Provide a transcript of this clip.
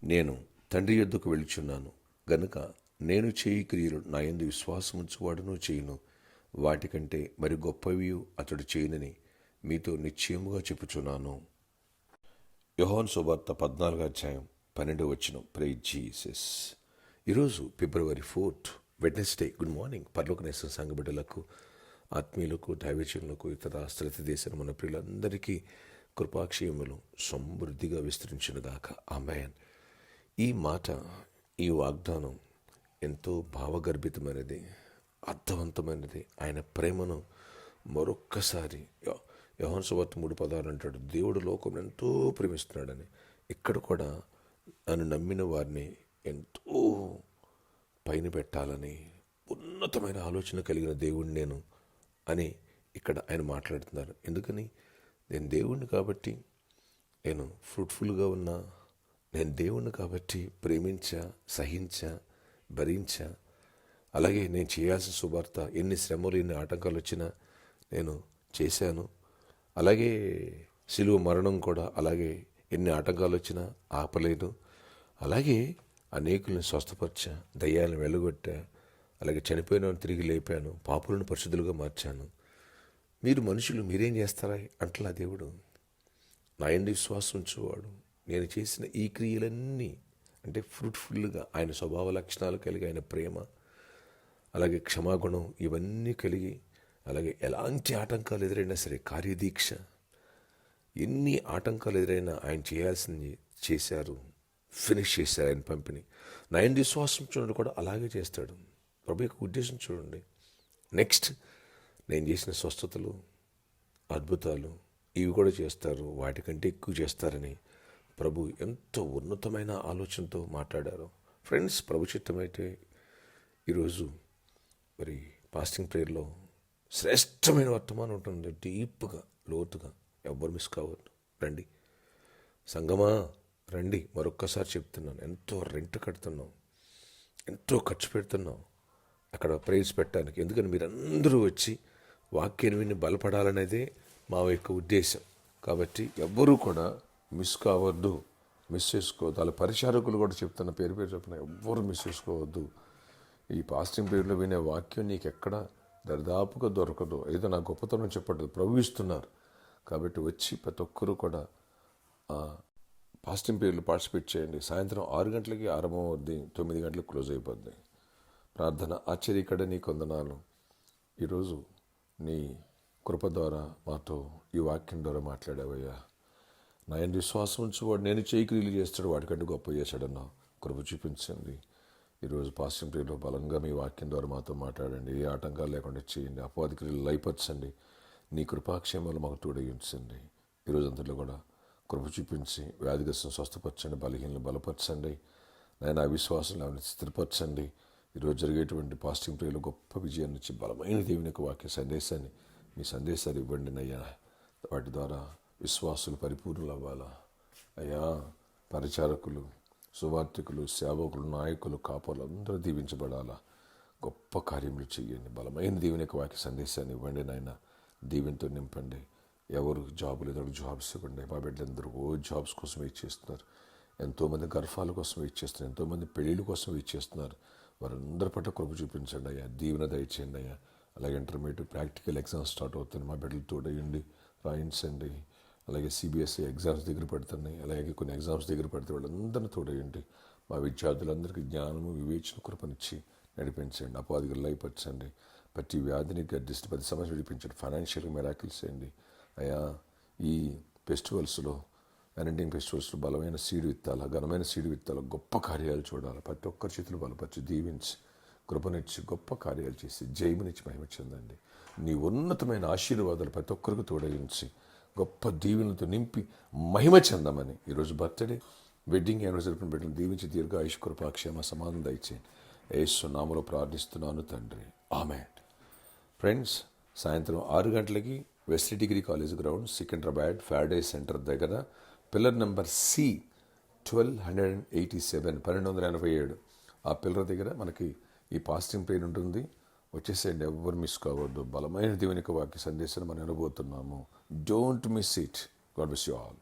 నేను తండ్రి యొద్దకు వెళుచున్నాను గనుక నేను చేయి క్రియలు నా యందు విశ్వాసముంచువాడును చేయును, వాటికంటే మరి గొప్పవి అతడు చేయునని మీతో నిశ్చయముగా చెప్పుచున్నాను. యోహాను సువార్త 14:12. Praise Jesus. ఈరోజు February 4th, Wednesday. Good morning. పరలోకనేశ్వర సంఘ బిడ్డలకు, ఆత్మీయులకు, దైవజనులకు, ఇతర స్థితి దేశం మన ప్రియులందరికీ కృపాక్షయములు సమృద్ధిగా విస్తరించునుగాక. ఆమేన్. ఈ మాట, ఈ వాగ్దానం ఎంతో భావగర్భితమైనది, అర్థవంతమైనది. ఆయన ప్రేమను మరొక్కసారి యోహాను సువార్త 3:16 అంటాడు, దేవుడు లోకం ఎంతో ప్రేమిస్తున్నాడని. ఇక్కడ కూడా నన్ను నమ్మిన వారిని ఎంతో పైన పెట్టాలని ఉన్నతమైన ఆలోచన కలిగిన దేవుడిని నేను అని ఇక్కడ ఆయన మాట్లాడుతున్నారు. ఎందుకని? నేను దేవుణ్ణి కాబట్టి నేను ఫ్రూట్ఫుల్గా ఉన్నా, నేను దేవుణ్ణి కాబట్టి ప్రేమించా, సహించా, భరించా. అలాగే నేను చేయాల్సిన సువార్త ఎన్ని శ్రమలు, ఎన్ని ఆటంకాలు వచ్చినా నేను చేశాను. అలాగే శిలువ మరణం కూడా అలాగే ఎన్ని ఆటంకాలు వచ్చినా ఆపలేదు. అలాగే అనేకులను స్వస్థపరిచా, దయ్యాలను వెళ్ళగొట్టా, అలాగే చనిపోయిన వాళ్ళని తిరిగి లేపాను, పాపులను పరిశుద్ధులుగా మార్చాను. మీరు మనుషులు మీరేం చేస్తారా అంటలా దేవుడు. నా యందు విశ్వాసం ఉంచువాడు నేను చేసిన ఈ క్రియలన్నీ అంటే ఫ్రూట్ఫుల్గా ఆయన స్వభావ లక్షణాలు కలిగి, ఆయన ప్రేమ, అలాగే క్షమాగుణం ఇవన్నీ కలిగి, అలాగే ఎలాంటి ఆటంకాలు ఎదురైనా సరే కార్యదీక్ష, ఎన్ని ఆటంకాలు ఎదురైనా ఆయన చేయాల్సింది చేశారు, ఫినిష్ చేశారు ఆయన పంపిణీ. నా యందు విశ్వాసం చూడండి కూడా అలాగే చేస్తాడు. ప్రభు యొక్క ఉద్దేశం చూడండి. నెక్స్ట్ నేను చేసిన స్వస్థతలు, అద్భుతాలు ఇవి కూడా చేస్తారు, వాటికంటే ఎక్కువ చేస్తారని ప్రభు ఎంతో ఉన్నతమైన ఆలోచనతో మాట్లాడారు. ఫ్రెండ్స్, ప్రభు చిత్తమైతే ఈరోజు మరి ఫాస్టింగ్ ప్రేయర్లో శ్రేష్టమైన వర్తమానం ఉంటుంది, డీప్గా, లోతుగా. ఎవ్వరు మిస్ కావద్దు. రండి సంగమా, రండి. మరొక్కసారి చెప్తున్నాను, ఎంతో రెంట్ కడుతున్నాం, ఎంతో ఖర్చు పెడుతున్నాం అక్కడ ప్రేయర్స్ పెట్టడానికి. ఎందుకని మీరందరూ వచ్చి వాక్యాన్ని విని బలపడాలనేదే మా యొక్క ఉద్దేశం. కాబట్టి ఎవ్వరూ కూడా మిస్ కావద్దు, మిస్ చేసుకోవద్దు. వాళ్ళ పరిచారకులు కూడా చెప్తున్న పేరు చెప్పిన ఎవ్వరూ మిస్ చేసుకోవద్దు. ఈ ఫాస్టింగ్ పీరియడ్లో వినే వాక్యం నీకు ఎక్కడ దరిదాపుగా దొరకదు. ఏదో నా గొప్పతనం చెప్పట్లేదు, ప్రభు ఇస్తున్నారు. కాబట్టి వచ్చి ప్రతి ఒక్కరూ కూడా ఫాస్టింగ్ పీరియడ్లో పార్టిసిపేట్ చేయండి. సాయంత్రం 6 గంటలకి ఆరంభం అవుద్ది, 9 గంటలకు క్లోజ్ అయిపోద్ది. ప్రార్థన. ఆశ్చర్యకడ నీ కొందనాలు. ఈరోజు నీ కృప ద్వారా మాతో ఈ వాక్యం ద్వారా మాట్లాడావయ్యా. నా యందు విశ్వాసం ఉంచువాడు నేను చేయి క్రియలు చేస్తాడు, వాటికంటే గొప్ప చేశాడన్నా. కృప చూపించండి. ఈరోజు ఫాస్టింగ్ పీరియడ్లో బలంగా మీ వాక్యం ద్వారా మాతో మాట్లాడండి. ఏ ఆటంకాలు లేకుండా చేయండి. అపవాది క్రియలు లయపరచండి. నీ కృపాక్షేమాలు మాకు తోడగించండి. ఈరోజు అంతలో కూడా కృప చూపించి వ్యాధిగ్రస్తులను స్వస్థపరచండి, బలహీనలు బలపరచండి. నాయన అవిశ్వాసం స్థిరపరచండి. ఈరోజు జరిగేటువంటి ఫాస్టింగ్ ప్రేయర్లో గొప్ప విజయాన్ని ఇచ్చి బలమైన దేవుని యొక్క వాక్య సందేశాన్ని, మీ సందేశాలు ఇవ్వండి అయ్యా. వాటి ద్వారా విశ్వాసులు పరిపూర్ణులు అవ్వాలా అయ్యా. పరిచారకులు, సువార్థికులు, సేవకులు, నాయకులు, కాపర్లు అందరూ దీవించబడాలా. గొప్ప కార్యములు చేయండి. బలమైన దేవుని యొక్క వాక్య సందేశాన్ని ఇవ్వండి నాయన. దీవెనతో నింపండి. ఎవరు జాబులు ఎదురు జాబ్స్ ఇవ్వండి. మా బిడ్డలందరూ జాబ్స్ కోసం వెయిట్ చేస్తున్నారు. ఎంతోమంది గర్భాల కోసం వెయిట్ చేస్తున్నారు. ఎంతోమంది పెళ్ళిళ్ళ కోసం వెయిట్ చేస్తున్నారు. వారందరి పట్ల కృప చూపించండి అయ్యా. దీవెన దయచేయండి అయ్యా. అలాగే ఇంటర్మీడియట్ ప్రాక్టికల్ ఎగ్జామ్స్ స్టార్ట్ అవుతుంది. మా బిడ్డలు తోడయండి, రాయించండి. అలాగే సిబిఎస్ఈ ఎగ్జామ్స్ దగ్గర పెడుతున్నాయి. అలాగే కొన్ని ఎగ్జామ్స్ దగ్గర పెడితే వాళ్ళందరినీ తోడయండి. మా విద్యార్థులందరికీ జ్ఞానము, వివేచన కృపనిచ్చి నడిపించండి. అపవాదిగా లయపరచండి. ప్రతి వ్యాధిని గర్దిస్తే 10 సంవత్సరాలు నడిపించండి. ఫైనాన్షియల్గా మెరాకిల్స్ చేయండి అయ్యా. ఈ ఫెస్టివల్స్లో, అనంటింగ్ ఫెస్టివల్స్లో బలమైన సీడు విత్తాల, ఘనమైన సీడు విత్తాల, గొప్ప కార్యాలు చూడాలి. ప్రతి ఒక్కరి చేతులు బలపరిచి, దీవించి, కృపనిచ్చి, గొప్ప కార్యాలు చేసి, జయమునిచ్చి మహిమ చెందండి. నీ ఉన్నతమైన ఆశీర్వాదాలు ప్రతి ఒక్కరికి తోడగించి, గొప్ప దీవెనలతో నింపి మహిమ చెందమని ఈరోజు బర్త్డే, వెడ్డింగ్ యానివర్సరీ బిడ్డలు దీవించి దీర్ఘ ఆయుష్, కృపాక్షేమ, సమాధానం దయచేయండి. యేసు నామములో ప్రార్థిస్తున్నాను తండ్రి. ఆమేన్. ఫ్రెండ్స్, సాయంత్రం 6 గంటలకి west degree college ground, Secunderabad, Faraday centre దగ్గర, పిల్లర్ నెంబర్ C 1287 ఆ పిల్లర్ దగ్గర మనకి ఈ ఫాస్టింగ్ ప్రేయర్ ఉంటుంది. వచ్చేసేయండి, ఎవరు మిస్ కావద్దు. బలమైన దేవుని యొక్క వాక్య సందేశాన్ని మనం వినబోతున్నాము. Don't miss it. God bless you all.